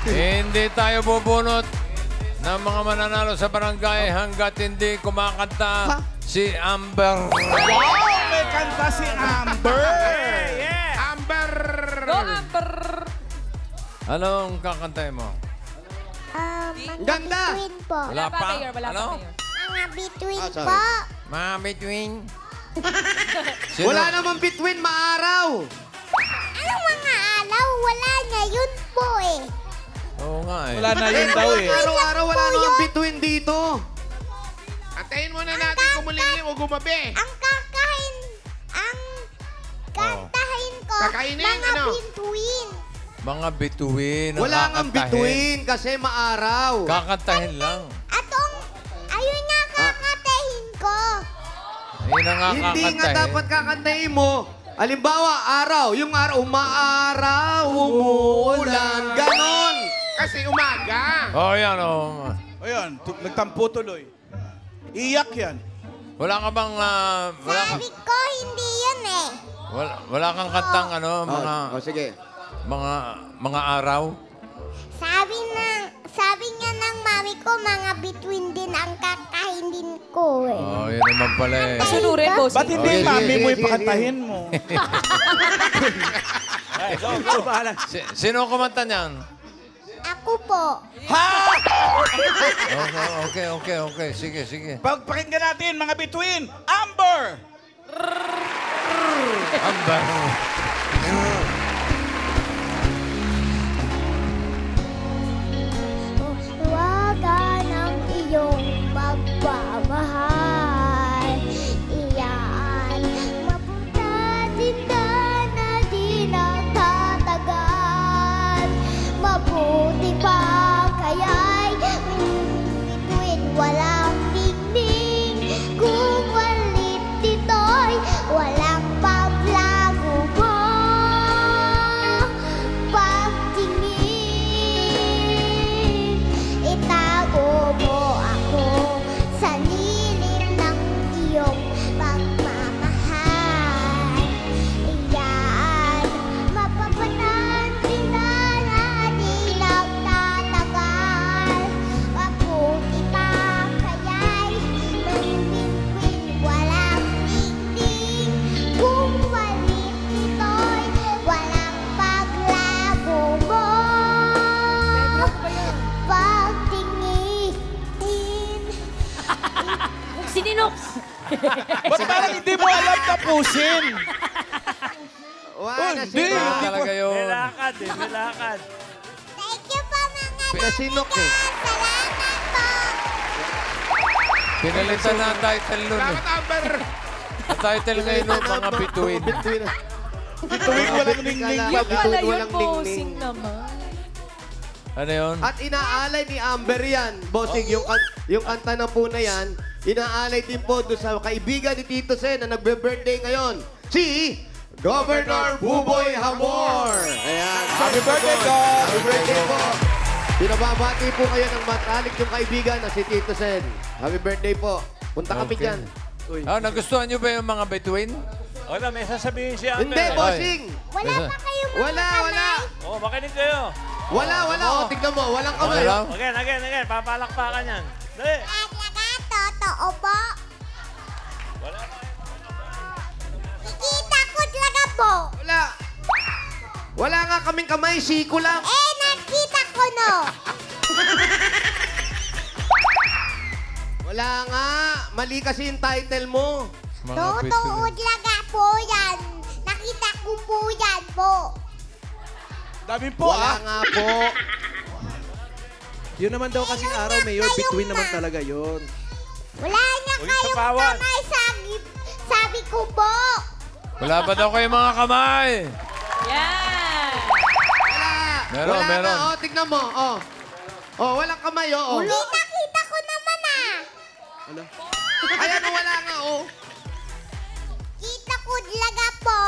Hindi tayo bubunot ng mga mananalo sa barangay hanggat hindi kumakanta si Amber. Wow! May kanta si Amber! Amber! Go, Amber! Anong kakantay mo? Ganda! Between po. Wala pa? Mayor, wala Ano? pa, Mayor. Mga between sorry. po. Mga between. Wala namang between, maaraw. Anong mga alaw? Wala niya yun po eh. Oo nga eh. Wala na yun daw eh. Araw-araw wala namang between dito. Antayin muna natin kumulimlim o gumabi. Ang kakain, ang kantahin ko, Kakainin, mga ano? between. Mga bituin. ang Wala nang kakantahin. between kasi maaraw. Kakantahin lang. Atong, ayun nga kakatahin ko. Ayun ang nga Hindi nga kakantahin. dapat kakantahin mo. Halimbawa, araw. Yung araw, umaaraw, umuulan. Ganon. Kasi umaga. Oh, yan oh. Ayan, nagtampo tuloy. Iyak yan. Wala ka bang... wala, ka, Sabi ko, hindi yun eh. wala kang kantang ano, sige. mga araw? Sabi nga ng mami ko, mga between din ang kakainin ko eh. Oh, yan naman pala eh. Pasunurin, boss. Ba't hindi Okay, mami sige, mo sige, ipakantahin mo? Ay, go, bahala. Sino kumanta niyan? Ako po. Ha! Okay. Sige. Pagpakinggan natin, mga between, Amber! Amber. Huwagan ang iyong pagmamahal. Iyan, mapunta tinda na di nagtatagal. Mabuti pa kaya'y bituin walang ningning. Kung walit dito'y walang paglago mo. Pagtingin, itago mo ako sa lilim ng iyong pagmamahal. Iyan, mapapanantin na di nagtatagal. Mabuti pa kaya'y mangbitwin walang ningning. Kung walit ito'y walang paglago mo. Pagtingin. Sininok! Ba't parang hindi mo alam tapusin? Wala na Hindi. sila. Talaga yun. May lakad eh, may lakad. Thank you po mga Kasinok eh. salamat po. Pinalitan na ang title nun. Salamat, Amber. Ang title ngayon ng mga bituin. Between. Bituin walang ningning. Yung pala yun, walang bossing ningning. naman. Ano yun? At inaalay ni Amber yan. Bossing, yung kanta na po na yan, inaalay din po doon sa kaibigan ni Tito Sen na nagbe-birthday ngayon. Si Governor Buboy Hamor. Ayan. Happy birthday, Gov! Happy birthday po. Pinababati po kayo ng matalik yung kaibigan na si Tito Sen. Happy birthday po. Punta kami Okay. dyan. Nagustuhan nyo ba yung mga bituin? Wala, may sasabihin si Amber. Hindi, bossing. Wala pa kayong mga Wala. Oo, makinig kayo. Wala. O, tignan mo. Walang kamay. Wala. Again. Papalakpakan yan. Dali. Talaga, totoo po. Wala. Nakita ko talaga po. Wala. Wala nga kaming kamay. Siko lang. Nakita ko no. Wala nga. Mali kasi yung title mo. Mga Totoo bituin. talaga po yan. Nakita ko po yan po. Dami po, Wala nga po. Yun naman daw kasing araw, Mayor. Between naman talaga yun. Wala niya Huwag kayong sapawan. kamay sabi ko po. Wala ba daw kayo mga kamay? Yan! Wala. Meron, Wala meron. nga. O, tignan mo. Walang kamay. Nakita ko naman ah. Ayan, wala nga. Kita ko talaga po.